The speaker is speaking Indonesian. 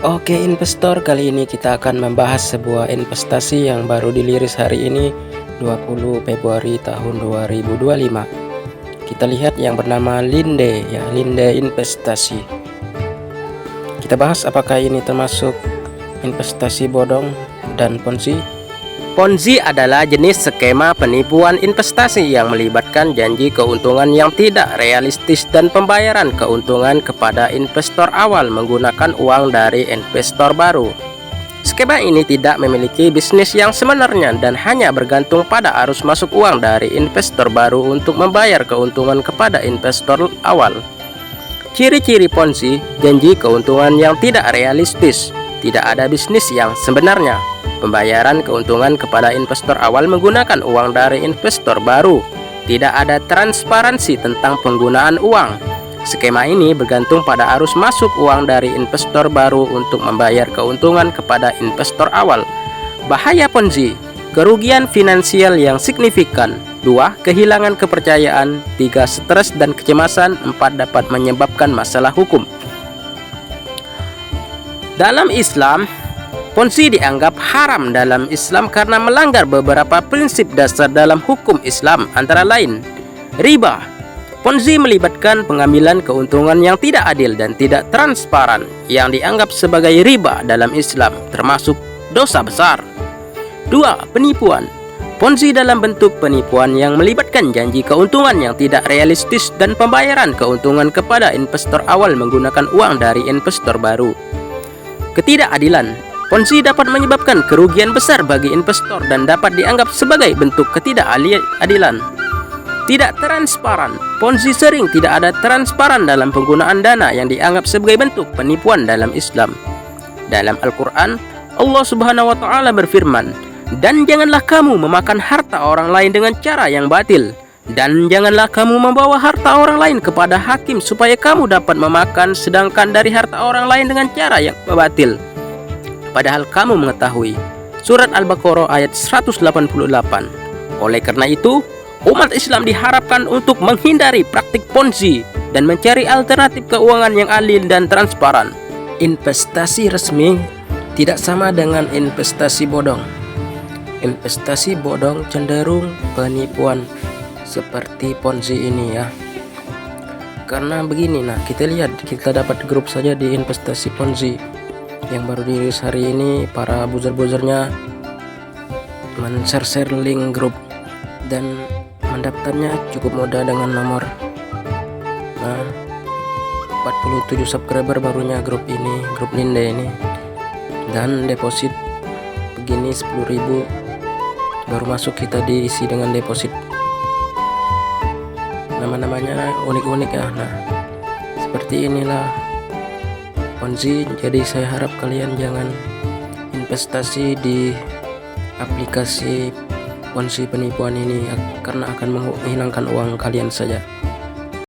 Oke investor, kali ini kita akan membahas sebuah investasi yang baru diliris hari ini 20 Februari tahun 2025. Kita lihat yang bernama Linde ya, Linde Investasi. Kita bahas apakah ini termasuk investasi bodong dan Ponzi. Ponzi adalah jenis skema penipuan investasi yang melibatkan janji keuntungan yang tidak realistis dan pembayaran keuntungan kepada investor awal menggunakan uang dari investor baru. Skema ini tidak memiliki bisnis yang sebenarnya dan hanya bergantung pada arus masuk uang dari investor baru untuk membayar keuntungan kepada investor awal. Ciri-ciri Ponzi: janji keuntungan yang tidak realistis, tidak ada bisnis yang sebenarnya, pembayaran keuntungan kepada investor awal menggunakan uang dari investor baru, tidak ada transparansi tentang penggunaan uang. Skema ini bergantung pada arus masuk uang dari investor baru untuk membayar keuntungan kepada investor awal. Bahaya Ponzi: kerugian finansial yang signifikan. 2. Kehilangan kepercayaan. 3. Stres dan kecemasan. 4. Dapat menyebabkan masalah hukum. Dalam Islam, Ponzi dianggap haram dalam Islam karena melanggar beberapa prinsip dasar dalam hukum Islam, antara lain riba. Ponzi melibatkan pengambilan keuntungan yang tidak adil dan tidak transparan yang dianggap sebagai riba dalam Islam, termasuk dosa besar. 2. Penipuan. Ponzi dalam bentuk penipuan yang melibatkan janji keuntungan yang tidak realistis dan pembayaran keuntungan kepada investor awal menggunakan uang dari investor baru. Ketidakadilan. Ponzi dapat menyebabkan kerugian besar bagi investor dan dapat dianggap sebagai bentuk ketidakadilan. Tidak transparan. Ponzi sering tidak ada transparan dalam penggunaan dana yang dianggap sebagai bentuk penipuan dalam Islam. Dalam Al-Quran, Allah Subhanahu wa Ta'ala berfirman, "Dan janganlah kamu memakan harta orang lain dengan cara yang batil, dan janganlah kamu membawa harta orang lain kepada hakim supaya kamu dapat memakan sedangkan dari harta orang lain dengan cara yang batil, padahal kamu mengetahui." Surat Al-Baqarah ayat 188. Oleh karena itu, umat Islam diharapkan untuk menghindari praktik Ponzi dan mencari alternatif keuangan yang adil dan transparan. Investasi resmi tidak sama dengan investasi bodong. Investasi bodong cenderung penipuan seperti Ponzi ini ya. Karena begini, kita lihat, kita dapat grup saja di investasi Ponzi yang baru dirilis hari ini. Para buzzer-buzzernya men-share link grup dan mendaftarnya cukup mudah dengan nomor 47 subscriber barunya grup ini, grup Linde ini, dan deposit begini 10.000 baru masuk, kita diisi dengan deposit. Nama-namanya unik-unik ya. Seperti inilah Ponzi. Jadi saya harap kalian jangan investasi di aplikasi Ponzi penipuan ini, karena akan menghilangkan uang kalian saja.